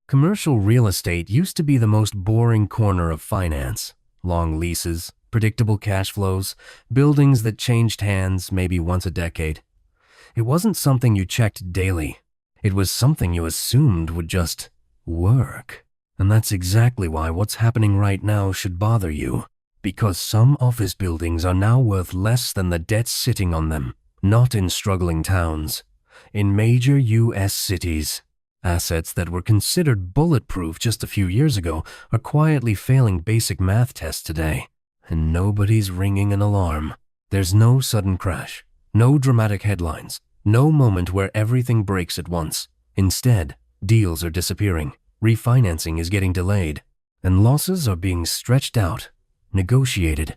Commercial real estate used to be the most boring corner of finance. Long leases, predictable cash flows, buildings that changed hands maybe once a decade. It wasn't something you checked daily. It was something you assumed would just work. And that's exactly why what's happening right now should bother you. Because some office buildings are now worth less than the debt sitting on them. Not in struggling towns. In major U.S. cities. Assets that were considered bulletproof just a few years ago are quietly failing basic math tests today. And nobody's ringing an alarm. There's no sudden crash. No dramatic headlines. No moment where everything breaks at once. Instead, deals are disappearing. Refinancing is getting delayed. And losses are being stretched out, negotiated,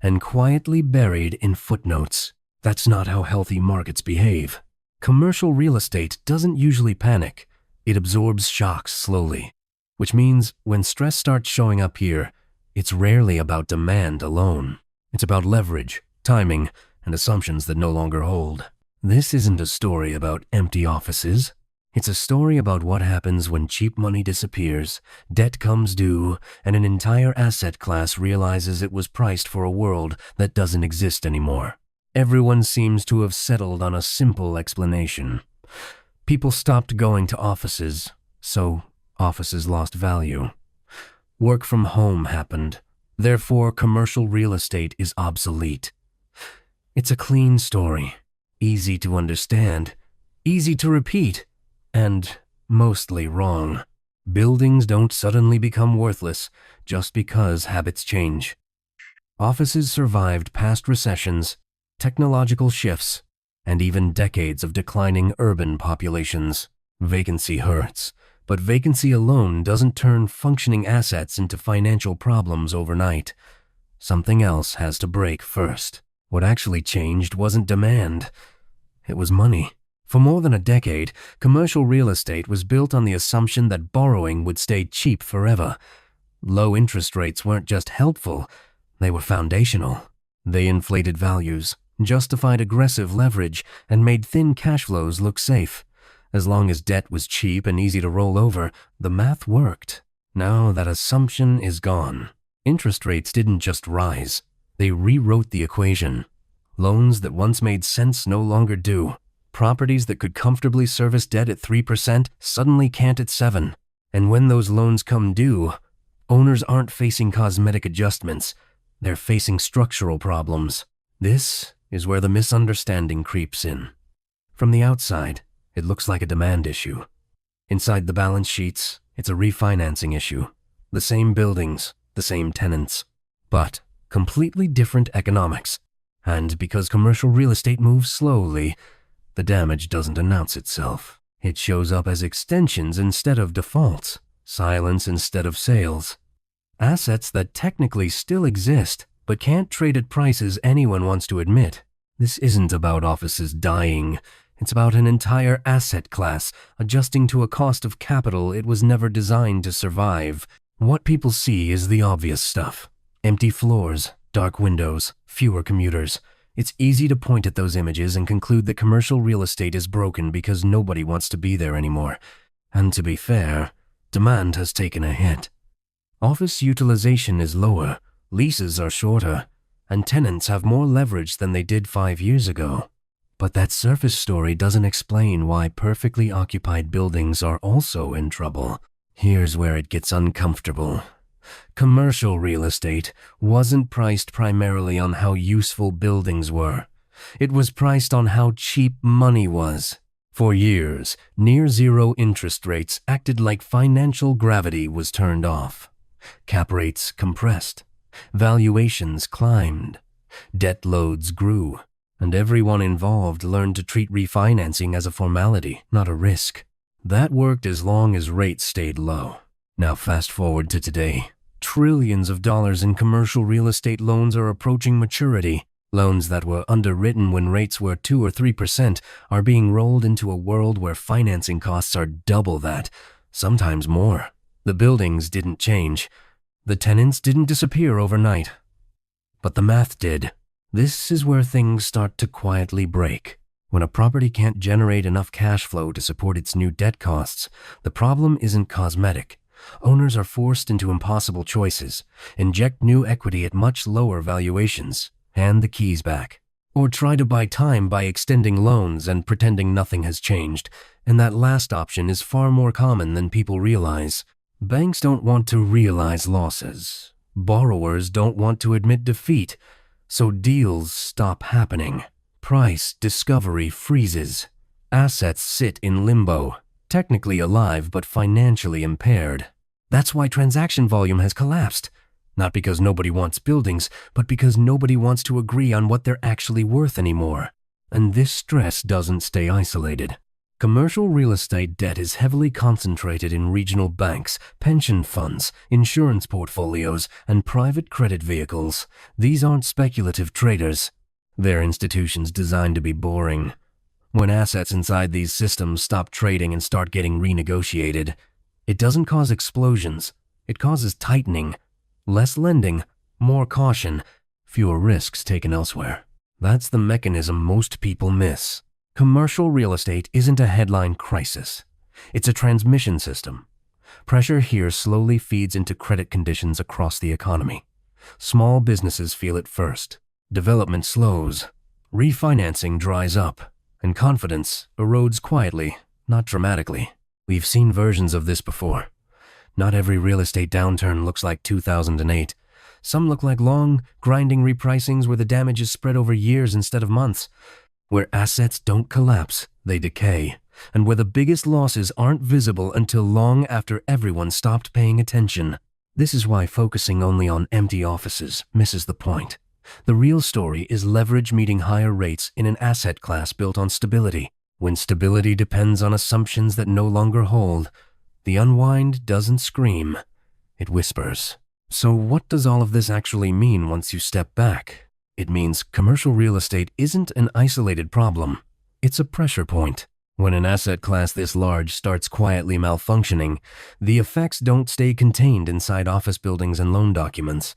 and quietly buried in footnotes. That's not how healthy markets behave. Commercial real estate doesn't usually panic. It absorbs shocks slowly, which means when stress starts showing up here, it's rarely about demand alone. It's about leverage, timing, and assumptions that no longer hold. This isn't a story about empty offices. It's a story about what happens when cheap money disappears, debt comes due, and an entire asset class realizes it was priced for a world that doesn't exist anymore. Everyone seems to have settled on a simple explanation. People stopped going to offices, so offices lost value. Work from home happened. Therefore, commercial real estate is obsolete. It's a clean story, easy to understand, easy to repeat, and mostly wrong. Buildings don't suddenly become worthless just because habits change. Offices survived past recessions, technological shifts, and even decades of declining urban populations. Vacancy hurts, but vacancy alone doesn't turn functioning assets into financial problems overnight. Something else has to break first. What actually changed wasn't demand. It was money. For more than a decade, commercial real estate was built on the assumption that borrowing would stay cheap forever. Low interest rates weren't just helpful, they were foundational. They inflated values, justified aggressive leverage, and made thin cash flows look safe. As long as debt was cheap and easy to roll over, the math worked. Now that assumption is gone. Interest rates didn't just rise. They rewrote the equation. Loans that once made sense no longer do. Properties that could comfortably service debt at 3% suddenly can't at 7%. And when those loans come due, owners aren't facing cosmetic adjustments. They're facing structural problems. This is where the misunderstanding creeps in. From the outside, it looks like a demand issue. Inside the balance sheets, it's a refinancing issue. The same buildings, the same tenants, but completely different economics. And because commercial real estate moves slowly, the damage doesn't announce itself. It shows up as extensions instead of defaults, silence instead of sales. Assets that technically still exist, but can't trade at prices anyone wants to admit. This isn't about offices dying. It's about an entire asset class adjusting to a cost of capital it was never designed to survive. What people see is the obvious stuff. Empty floors, dark windows, fewer commuters. It's easy to point at those images and conclude that commercial real estate is broken because nobody wants to be there anymore. And to be fair, demand has taken a hit. Office utilization is lower, leases are shorter, and tenants have more leverage than they did 5 years ago. But that surface story doesn't explain why perfectly occupied buildings are also in trouble. Here's where it gets uncomfortable. Commercial real estate wasn't priced primarily on how useful buildings were. It was priced on how cheap money was. For years, near-zero interest rates acted like financial gravity was turned off. Cap rates compressed. Valuations climbed. Debt loads grew. And everyone involved learned to treat refinancing as a formality, not a risk. That worked as long as rates stayed low. Now fast forward to today. Trillions of dollars in commercial real estate loans are approaching maturity. Loans that were underwritten when rates were 2 or 3% are being rolled into a world where financing costs are double that, sometimes more. The buildings didn't change. The tenants didn't disappear overnight. But the math did. This is where things start to quietly break. When a property can't generate enough cash flow to support its new debt costs, the problem isn't cosmetic. Owners are forced into impossible choices: inject new equity at much lower valuations, hand the keys back, or try to buy time by extending loans and pretending nothing has changed. And that last option is far more common than people realize. Banks don't want to realize losses. Borrowers don't want to admit defeat. So deals stop happening. Price discovery freezes. Assets sit in limbo, technically alive but financially impaired. That's why transaction volume has collapsed. Not because nobody wants buildings, but because nobody wants to agree on what they're actually worth anymore. And this stress doesn't stay isolated. Commercial real estate debt is heavily concentrated in regional banks, pension funds, insurance portfolios, and private credit vehicles. These aren't speculative traders. They're institutions designed to be boring. When assets inside these systems stop trading and start getting renegotiated, it doesn't cause explosions. It causes tightening. Less lending, more caution, fewer risks taken elsewhere. That's the mechanism most people miss. Commercial real estate isn't a headline crisis. It's a transmission system. Pressure here slowly feeds into credit conditions across the economy. Small businesses feel it first. Development slows. Refinancing dries up. And confidence erodes quietly, not dramatically. We've seen versions of this before. Not every real estate downturn looks like 2008. Some look like long, grinding repricings where the damage is spread over years instead of months. Where assets don't collapse, they decay, and where the biggest losses aren't visible until long after everyone stopped paying attention. This is why focusing only on empty offices misses the point. The real story is leverage meeting higher rates in an asset class built on stability. When stability depends on assumptions that no longer hold, the unwind doesn't scream, it whispers. So what does all of this actually mean once you step back? It means commercial real estate isn't an isolated problem. It's a pressure point. When an asset class this large starts quietly malfunctioning, the effects don't stay contained inside office buildings and loan documents.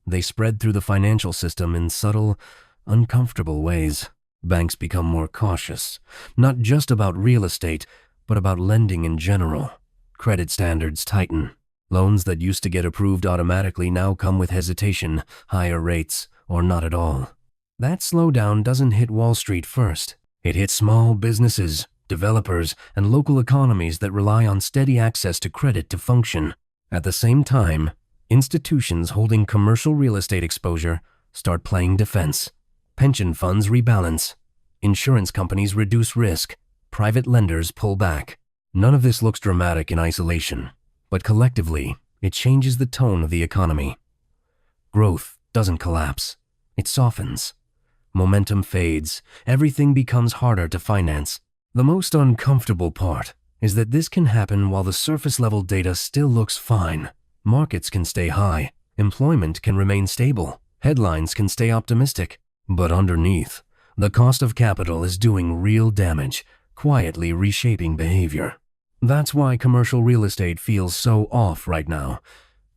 They spread through the financial system in subtle, uncomfortable ways. Banks become more cautious, not just about real estate, but about lending in general. Credit standards tighten. Loans that used to get approved automatically now come with hesitation, higher rates, or not at all. That slowdown doesn't hit Wall Street first. It hits small businesses, developers, and local economies that rely on steady access to credit to function. At the same time, institutions holding commercial real estate exposure start playing defense. Pension funds rebalance. Insurance companies reduce risk. Private lenders pull back. None of this looks dramatic in isolation, but collectively, it changes the tone of the economy. Growth doesn't collapse. It softens. Momentum fades. Everything becomes harder to finance. The most uncomfortable part is that this can happen while the surface-level data still looks fine. Markets can stay high. Employment can remain stable. Headlines can stay optimistic. But underneath, the cost of capital is doing real damage, quietly reshaping behavior. That's why commercial real estate feels so off right now.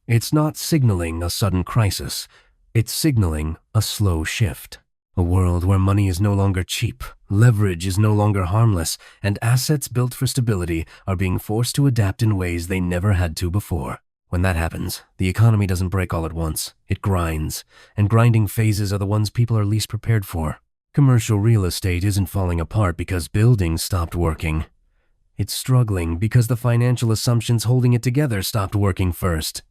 It's not signaling a sudden crisis. It's signaling a slow shift. A world where money is no longer cheap, leverage is no longer harmless, and assets built for stability are being forced to adapt in ways they never had to before. When that happens, the economy doesn't break all at once. It grinds, and grinding phases are the ones people are least prepared for. Commercial real estate isn't falling apart because buildings stopped working. It's struggling because the financial assumptions holding it together stopped working first.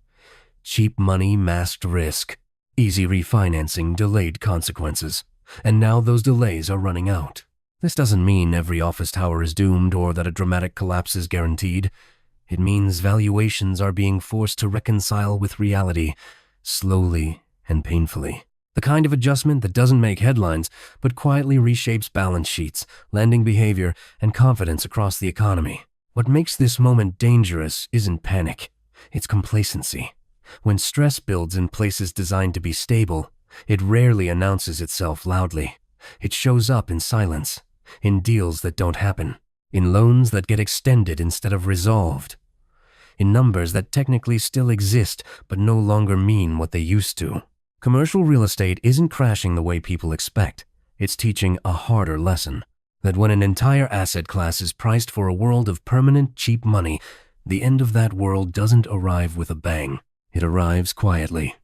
Cheap money masked risk. Easy refinancing delayed consequences. And now those delays are running out. This doesn't mean every office tower is doomed or that a dramatic collapse is guaranteed. It means valuations are being forced to reconcile with reality, slowly and painfully. The kind of adjustment that doesn't make headlines, but quietly reshapes balance sheets, lending behavior, and confidence across the economy. What makes this moment dangerous isn't panic. It's complacency. When stress builds in places designed to be stable, it rarely announces itself loudly. It shows up in silence, in deals that don't happen, in loans that get extended instead of resolved, in numbers that technically still exist but no longer mean what they used to. Commercial real estate isn't crashing the way people expect. It's teaching a harder lesson. That when an entire asset class is priced for a world of permanent, cheap money, the end of that world doesn't arrive with a bang. It arrives quietly,